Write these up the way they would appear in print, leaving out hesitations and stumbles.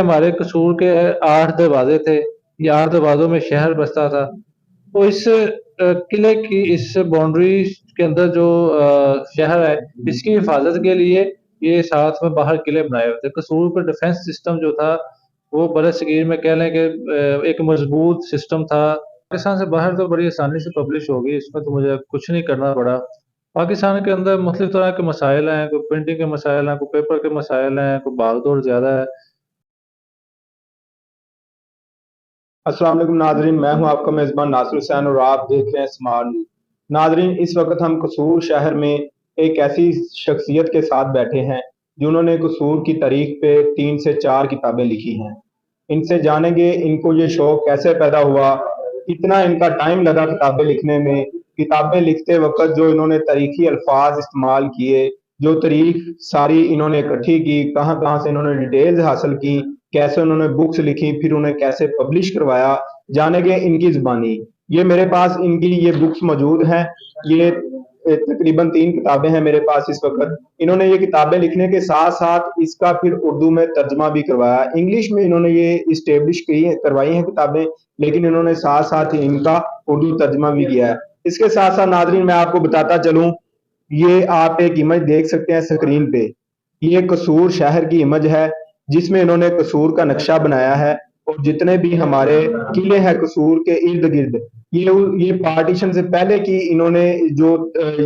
हमारे कसूर के 8 दरवाजे थे, ये 8 दरवाज़ों में शहर बसता था। तो इस किले की इस बाउंड्री के अंदर जो शहर है, इसकी हिफाज़त के लिए ये साथ में बाहर किले बनाए हुए थे। कसूर का डिफेंस सिस्टम जो था, वो बरसगीर में कह लें कि एक मज़बूत सिस्टम था। पाकिस्तान से बाहर तो बड़ी आसानी से पब्लिश हो गई, इसमें तो मुझे कुछ नहीं करना पड़ा। पाकिस्तान के अंदर मुख्तलिफ़ तरह के मसाइल हैं, कोई प्रिंटिंग के मसाइल हैं, कोई पेपर के मसाइल हैं, कोई भाग-दौड़ ज़्यादा है। अस्सलाम वालेकुम नाजरीन, मैं हूं आपका मेज़बान नासिर हुसैन और आप देख रहे हैं स्मार्ट न्यूज़। नाजरीन, इस वक्त हम कसूर शहर में एक ऐसी शख्सियत के साथ बैठे हैं जिन्होंने कसूर की तारीख पे 3 से 4 किताबें लिखी हैं। इनसे जानेंगे इनको ये शौक कैसे पैदा हुआ, कितना इनका टाइम लगा किताबें लिखने में, किताबें लिखते वक्त जो इन्होंने तारीखी अल्फाज इस्तेमाल किए, जो तारीख सारी इन्होंने इकट्ठी की, कहाँ कहाँ से इन्होंने डिटेल्स हासिल की, कैसे उन्होंने बुक्स लिखी, फिर उन्हें कैसे पब्लिश करवाया, जानेंगे इनकी ज़बानी। ये मेरे पास इनकी ये बुक्स मौजूद हैं। ये तकरीबन 3 किताबें हैं मेरे पास इस वक़्त। इन्होंने ये किताबें लिखने के साथ-साथ इसका फिर उर्दू में तर्जुमा भी करवाया। इंग्लिश में इन्होंने ये एस्टेब्लिश करवाई हैं किताबें, लेकिन इन्होंने साथ-साथ ही इनका उर्दू तर्जुमा भी किया है। इसके साथ-साथ नाज़रीन मैं आपको बताता चलूँ, ये आप एक इमेज देख सकते हैं स्क्रीन पे। ये कसूर शहर की इमेज है, जिसमें इन्होंने कसूर का नक्शा बनाया है और जितने भी हमारे किले हैं कसूर के इर्द-गिर्द, ये पार्टीशन से पहले की इन्होंने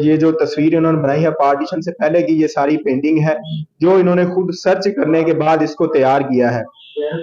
ये जो तस्वीर इन्होंने बनाई है पार्टीशन से पहले की ये सारी पेंटिंग है, जो इन्होंने खुद सर्च करने के बाद इसको तैयार किया है।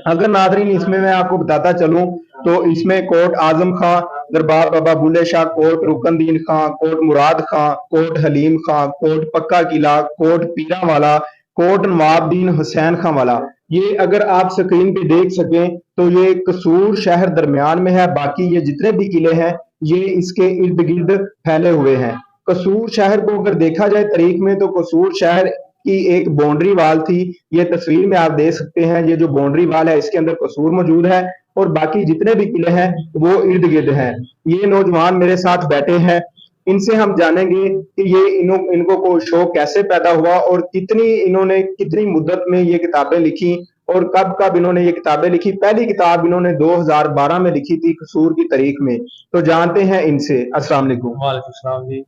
अगर नाज़रीन इसमें मैं आपको बताता चलूँ तो इसमें कोट आज़म खां, दरबार बाबा बुल्ले शाह, कोट रुकनदीन खां, कोट मुराद खां, कोट हलीम खां, कोट पक्का किला, कोट पीरांवाला, कोट नवाबुद्दीन हुसैन खां वाला। ये अगर आप स्क्रीन पे देख सकें तो ये कसूर शहर दरमियान में है, बाकी ये जितने भी किले हैं ये इसके इर्द गिर्द फैले हुए हैं। कसूर शहर को अगर देखा जाए तारीख में तो कसूर शहर की एक बाउंड्री वाल थी। ये तस्वीर में आप देख सकते हैं, ये जो बाउंड्री वाल है इसके अंदर कसूर मौजूद है और बाकी जितने भी किले हैं वो इर्द गिर्द हैं। ये नौजवान मेरे साथ बैठे हैं, इनसे हम जानेंगे कि ये इनको को शौक कैसे पैदा हुआ और कितनी मुद्दत में ये किताबें लिखी और कब कब इन्होंने ये किताबें लिखी। पहली किताब इन्होंने 2012 में लिखी थी कसूर की तारीख में। तो जानते हैं इनसे। अस्सलाम वालेकुम। वालेकुम सलाम जी।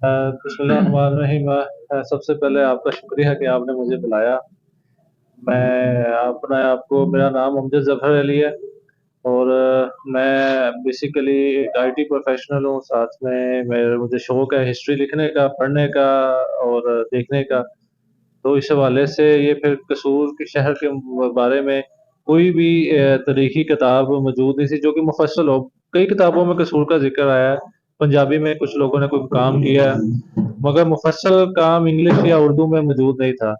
बिस्मिल्लाहिर्रहमानिर्रहीम। सबसे पहले आपका शुक्रिया कि आपने मुझे बुलाया। आपको मेरा नाम अमजद ज़फ़र अली है और मैं बेसिकली एक आईटी प्रोफेशनल हूँ। साथ में मुझे शौक है हिस्ट्री लिखने का, पढ़ने का और देखने का। तो इस हवाले से ये फिर कसूर के शहर के बारे में कोई भी तारीखी किताब मौजूद नहीं थी जो कि मुफस्सल हो। कई किताबों में कसूर का ज़िक्र आया है, पंजाबी में कुछ लोगों ने कोई काम किया है, मगर मुफस्सल काम इंग्लिश या उर्दू में मौजूद नहीं था।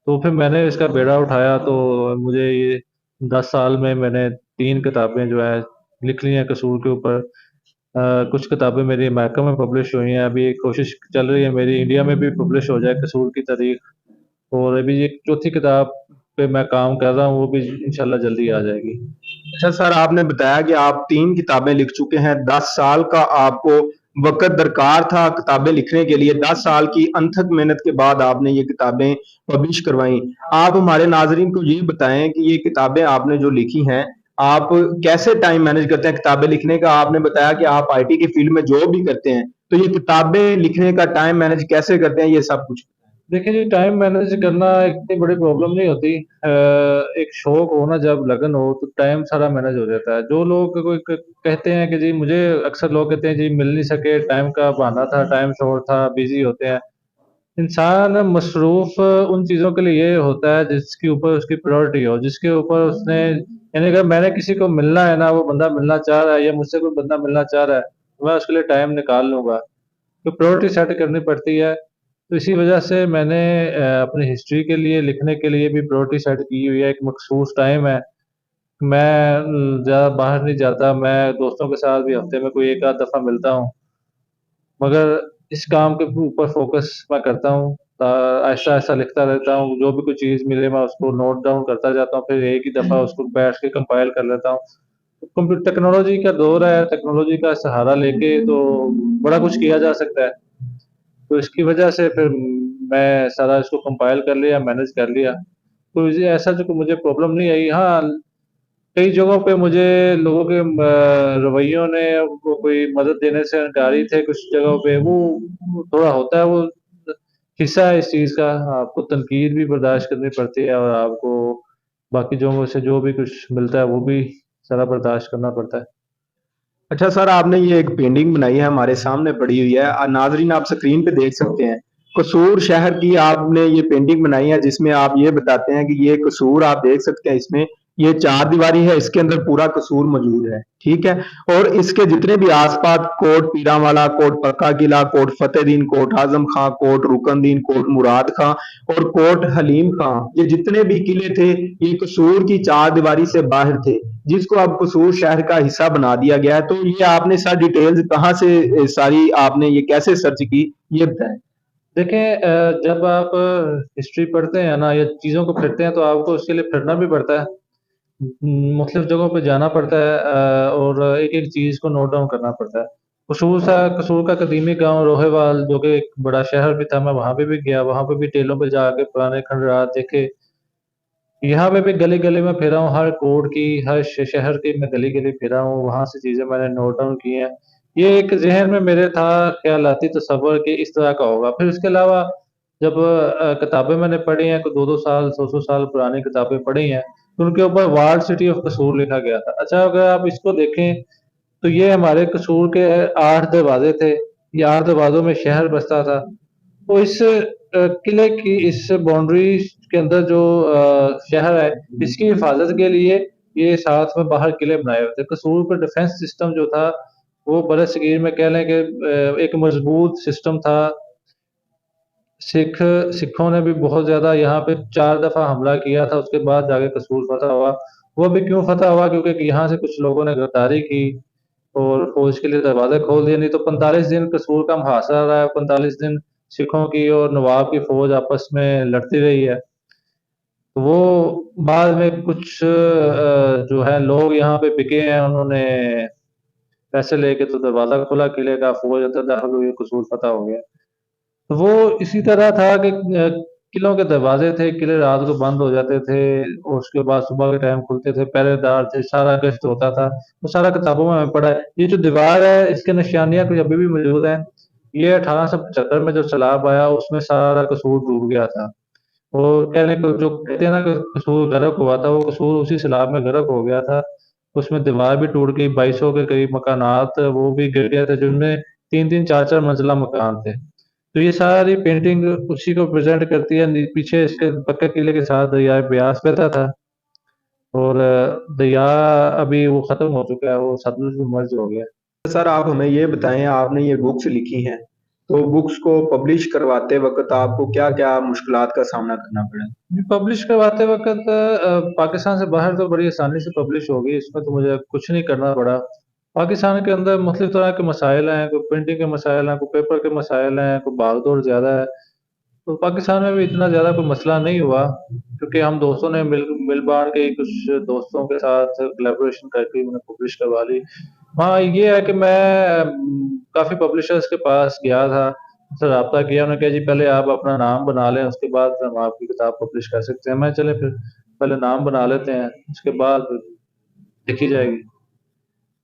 तो फिर मैंने इसका बेड़ा उठाया, तो मुझे ये 10 साल में मैंने 3 किताबें जो है लिख ली हैं कसूर के ऊपर। कुछ किताबें मेरी अमेरिका में पब्लिश हुई हैं, अभी कोशिश चल रही है मेरी इंडिया में भी पब्लिश हो जाए कसूर की तारीख। और अभी ये चौथी किताब पे मैं काम कर रहा हूँ, वो भी इंशाल्लाह जल्दी आ जाएगी। अच्छा सर, आपने बताया कि आप 3 किताबें लिख चुके हैं। 10 साल का आपको वक़्त दरकार था किताबें लिखने के लिए। 10 साल की अनथक मेहनत के बाद आपने ये किताबें पब्लिश करवाई। आप हमारे नाज़रीन को ये बताएँ कि ये किताबें आपने जो लिखी हैं, आप कैसे टाइम मैनेज करते हैं किताबें लिखने का? आपने बताया कि आप आईटी की फ़ील्ड में जॉब भी करते हैं, तो ये किताबें लिखने का टाइम मैनेज कैसे करते हैं, ये सब कुछ? देखिए जी, टाइम मैनेज करना इतनी बड़ी प्रॉब्लम नहीं होती। एक शौक हो ना, जब लगन हो तो टाइम सारा मैनेज हो जाता है। जो लोग कोई कहते हैं कि जी मुझे, अक्सर लोग कहते हैं जी मिल नहीं सके, टाइम का बहाना था, टाइम शॉर्ट था, बिजी होते हैं। इंसान मसरूफ उन चीज़ों के लिए होता है जिसके ऊपर उसकी प्रायोरिटी हो, जिसके ऊपर उसने, यानी अगर मैंने किसी को मिलना है ना, वो बंदा मिलना चाह रहा है या मुझसे कोई बंदा मिलना चाह रहा है, मैं उसके लिए टाइम निकाल लूँगा। तो प्रायोरिटी सेट करनी पड़ती है। तो इसी वजह से मैंने अपनी हिस्ट्री के लिए, लिखने के लिए भी प्रायोरिटी सेट की हुई है। एक मखसूस टाइम है। मैं ज़्यादा बाहर नहीं जाता, मैं दोस्तों के साथ भी हफ़्ते में कोई 1 आध दफ़ा मिलता हूँ। मगर इस काम के ऊपर फ़ोकस मैं करता हूँ। आहिस्ता-आहिस्ता लिखता रहता हूँ, जो भी कोई चीज़ मिले मैं उसको नोट डाउन करता जाता हूँ, फिर एक ही दफ़ा उसको बैठ के कंपाइल कर लेता हूँ। टेक्नोलॉजी का दौर है, टेक्नोलॉजी का सहारा लेके तो बड़ा कुछ किया जा सकता है। तो इसकी वजह से फिर मैं सारा इसको कंपाइल कर लिया, मैनेज कर लिया। कोई ऐसा जो मुझे प्रॉब्लम नहीं आई। हाँ, कई जगहों पे मुझे लोगों के रवैयों ने वो कोई मदद देने से इनकारी थे कुछ जगहों पे, वो थोड़ा होता है, वो हिस्सा है इस चीज़ का। आपको तनकीद भी बर्दाश्त करनी पड़ती है और आपको बाकी लोगों से जो भी कुछ मिलता है, वो भी सारा बर्दाश्त करना पड़ता है। अच्छा सर, आपने ये एक पेंटिंग बनाई है, हमारे सामने पड़ी हुई है। नाजरीन आप स्क्रीन पे देख सकते हैं, कसूर शहर की आपने ये पेंटिंग बनाई है, जिसमें आप ये बताते हैं कि ये कसूर आप देख सकते हैं, इसमें ये चार दीवारी है, इसके अंदर पूरा कसूर मौजूद है, ठीक है। और इसके जितने भी आसपास कोट पीरांवाला, कोट पक्का किला, कोट फतेहदीन, कोट आजम खां, कोट रुकनदीन, कोट मुराद खां और कोट हलीम खां, ये जितने भी किले थे ये कसूर की चार दीवारी से बाहर थे, जिसको अब कसूर शहर का हिस्सा बना दिया गया है। तो ये आपने सर डिटेल्स कहाँ से सारी आपने ये कैसे सर्च की, ये बताएं। देखें, जब आप हिस्ट्री पढ़ते हैं ना या चीज़ों को पढ़ते हैं, तो आपको उसके लिए फिरना भी पड़ता है। मुख्तलिफ जगहों पे जाना पड़ता है, और एक-एक चीज़ को नोट डाउन करना पड़ता है। कसूर का कदीमी गाँव रोहेवाल, जो कि एक बड़ा शहर भी था, मैं वहाँ पे भी गया, वहाँ पे भी टेलों पे जाके पुराने खंडरात देखे। यहाँ पे भी गली-गली में फिरा हूँ, हर कोट की, हर शहर की मैं गली-गली फिरा हूँ, वहाँ से चीज़ें मैंने नोट डाउन की हैं। ये एक ज़हन में मेरे था ख़यालाती तसव्वुर कि इस तरह का होगा। फिर उसके अलावा जब किताबें मैंने पढ़ी हैं, कोई 2-2 साल, 100-100 साल पुरानी किताबें पढ़ी हैं, तो उनके ऊपर वार्ड सिटी ऑफ कसूर लिखा गया था। अच्छा, अगर आप इसको देखें, तो ये हमारे कसूर के 8 दरवाज़े थे, ये 8 दरवाज़ों में शहर बसता था। तो इस किले की इस बाउंड्री के अंदर जो शहर है, इसकी हिफाज़त के लिए ये साथ में बाहर किले बनाए हुए थे। कसूर पे डिफेंस सिस्टम जो था, वो बरसगीर में कह लें कि एक मज़बूत सिस्टम था। सिखों ने भी बहुत ज़्यादा यहाँ पे 4 दफ़ा हमला किया था, उसके बाद जाके कसूर फ़तह हुआ। वो भी क्यों फ़तह हुआ? क्योंकि यहाँ से कुछ लोगों ने गद्दारी की और फ़ौज के लिए दरवाज़े खोल दिए, नहीं तो 45 दिन कसूर का मुहासरा रहा है, 45 दिन सिखों की और नवाब की फ़ौज आपस में लड़ती रही है। तो वो बाद में कुछ जो है लोग यहाँ पे बिके हैं, उन्होंने पैसे लेके तो दरवाज़ा खोला किले का, फ़ौज अंदर दाखिल हुई, कसूर फ़तह हो गया। तो वो इसी तरह था कि किलों के दरवाज़े थे, किले रात को बंद हो जाते थे और उसके बाद सुबह के टाइम खुलते थे, पहरेदार थे, सारा गश्त होता था। वो सारा किताबों में पढ़ा है। ये जो दीवार है, इसकी निशानियाँ कुछ अभी भी मौजूद हैं। ये 1875 में जो सैलाब आया, उसमें सारा कसूर डूब गया था। और कह लें कि जो कहते हैं ना कि कसूर गर्क हुआ था, वो कसूर उसी सैलाब में गर्क हो गया था। उसमें दीवार भी टूट गई, 2200 के करीब मकानात वो भी गिर गए थे, जिनमें 3-3 4-4 मंजिला मकान थे। तो ये सारी पेंटिंग उसी को प्रेज़ेंट करती है। पीछे इसके पक्के किले के साथ दरियाए ब्यास बहता था और दरिया अभी वो ख़त्म हो चुका है, वो सतलुज में मर्ज हो गया है। सर आप हमें ये बताएं, आपने ये बुक्स लिखी हैं, तो बुक्स को पब्लिश करवाते वक्त आपको क्या क्या मुश्किलात का सामना करना पड़ा? पब्लिश करवाते वक़्त पाकिस्तान से बाहर तो बड़ी आसानी से पब्लिश हो गई, इसमें तो मुझे कुछ नहीं करना पड़ा। पाकिस्तान के अंदर मुख्तलिफ़ तरह के मसाइल हैं, कोई प्रिंटिंग के मसाइल हैं, कोई पेपर के मसाइल हैं, कोई भाग-दौड़ ज़्यादा है। तो पाकिस्तान में भी इतना ज़्यादा कोई मसला नहीं हुआ, क्योंकि हम दोस्तों ने मिल-बाँट के कुछ दोस्तों के साथ कोलैबोरेशन करके उन्हें पब्लिश करवा ली। हाँ, ये है कि मैं काफ़ी पब्लिशर्स के पास गया था, उनसे राब्ता किया, उन्होंने कहा जी पहले आप अपना नाम बना लें, उसके बाद हम आपकी किताब पब्लिश कर सकते हैं। मैं चलें फिर पहले नाम बना लेते हैं, उसके बाद देखी जाएगी।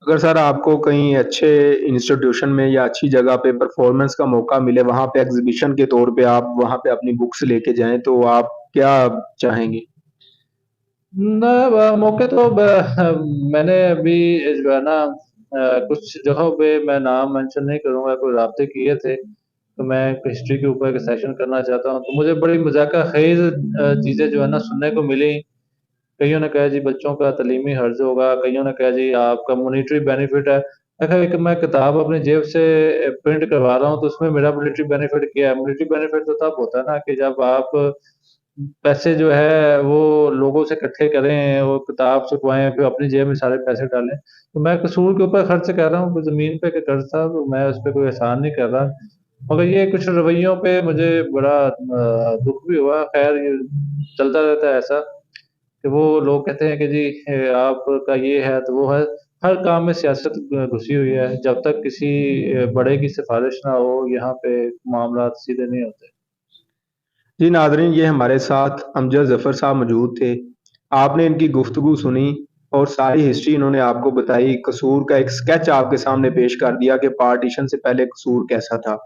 अगर सर आपको कहीं अच्छे इंस्टीट्यूशन में या अच्छी जगह पे परफॉर्मेंस का मौका मिले, वहाँ पे एग्जीबिशन के तौर पे आप वहाँ पे अपनी बुक्स लेके जाएं, तो आप क्या चाहेंगे? ना मौके तो मैंने अभी जो है ना कुछ जगहों पे मैं नाम मेंशन नहीं करूँगा, कोई राब्ते किए थे, तो मैं हिस्ट्री के ऊपर एक सेशन करना चाहता हूँ। तो मुझे बड़ी मज़ाक़ा ख़ेज़ चीज़ें जो है ना सुनने को मिली। कइयों ने कहा जी बच्चों का तालीमी हर्ज होगा, कइयों ने कहा जी आपका मॉनेटरी बेनिफिट है। देखा एक मैं किताब अपनी जेब से प्रिंट करवा रहा हूँ, तो उसमें मेरा मॉनेटरी बेनिफिट क्या है? मॉनेटरी बेनिफिट तो तब होता है ना कि जब आप पैसे जो है वो लोगों से इकट्ठे करें और किताब छपवाएँ, फिर अपनी जेब में सारे पैसे डालें। तो मैं कसूर के ऊपर खर्च कर रहा हूँ, कोई ज़मीन पे का कर्ज़ था, तो मैं उस पे कोई एहसान नहीं कर रहा। मगर ये कुछ रवैयों पे मुझे बड़ा दुःख भी हुआ। ख़ैर ये चलता रहता है ऐसा कि वो लोग कहते हैं कि जी आपका ये है, तो वो है। हर काम में सियासत घुसी हुई है। जब तक किसी बड़े की सिफ़ारिश ना हो, यहाँ पे मामलात सीधे नहीं होते। जी नाज़रीन, ये हमारे साथ अमजद ज़फ़र साहब मौजूद थे। आपने इनकी गुफ्तगू सुनी और सारी हिस्ट्री इन्होंने आपको बताई, कसूर का एक स्केच आपके सामने पेश कर दिया कि पार्टीशन से पहले कसूर कैसा था।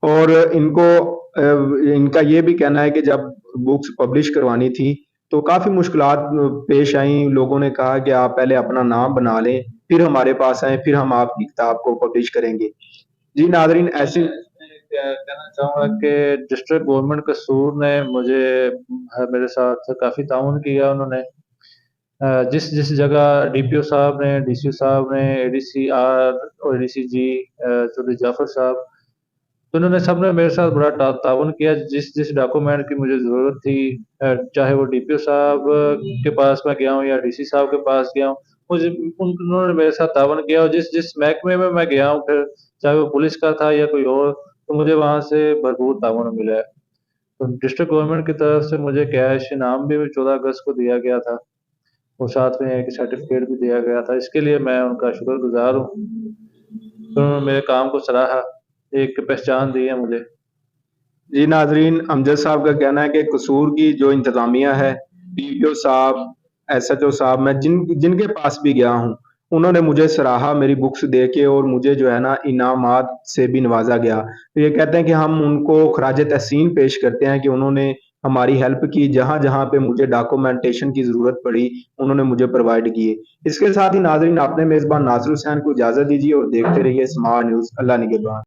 और इनका ये भी कहना है कि जब बुक्स पब्लिश करवानी थी, तो काफ़ी मुश्किलात पेश आईं। लोगों ने कहा कि आप पहले अपना नाम बना लें, फिर हमारे पास आएँ, फिर हम आपकी किताब को पब्लिश करेंगे। जी नाज़रीन, ऐसी क्या कहना चाहूँगा कि डिस्ट्रिक्ट गवर्नमेंट कसूर ने मुझे मेरे साथ काफ़ी ताउन किया उन्होंने। जिस जिस जगह डीपीओ साहब ने, डीसी साहब ने, एडीसी आर और एडीसी जी चौधरी जाफ़र साहब, तो उन्होंने सबने मेरे साथ बड़ा ताउन किया। जिस जिस डॉक्यूमेंट की मुझे ज़रूरत थी, चाहे वो डीपीओ साहब के पास मैं गया हूँ या डीसी साहब के पास गया हूँ, मुझे उन्होंने मेरे साथ ताउन किया और जिस जिस महकमे में मैं गया हूँ फिर, चाहे वो पुलिस का था या कोई और, तो मुझे वहाँ से भरपूर ताउन मिला है। तो डिस्ट्रिक्ट गवर्नमेंट की तरफ से मुझे कैश इनाम भी 14 अगस्त को दिया गया था और साथ में एक सर्टिफ़िकेट भी दिया गया था। इसके लिए मैं उनका शुक्रगुज़ार हूँ। तो उन्होंने मेरे काम को सराहा, एक पहचान दी है मुझे। जी नाज़रीन, अमजद साहब का कहना है कि कसूर की जो इंतज़ामिया है, डीपीओ साहब, एसएचओ साहब, मैं जिनके पास भी गया हूँ, उन्होंने मुझे सराहा मेरी बुक्स देके और मुझे जो है ना इनामात से भी नवाज़ा गया। तो ये कहते हैं कि हम उनको ख़राज तहसीन पेश करते हैं कि उन्होंने हमारी हेल्प की, जहाँ-जहाँ पे मुझे डॉक्यूमेंटेशन की ज़रूरत पड़ी, उन्होंने मुझे प्रोवाइड किए। इसके साथ ही नाज़रीन, अपने मेज़बान नासिर हुसैन को इजाज़त दीजिए और देखते रहिए स्मार्ट न्यूज़। अल्लाह निगहबान।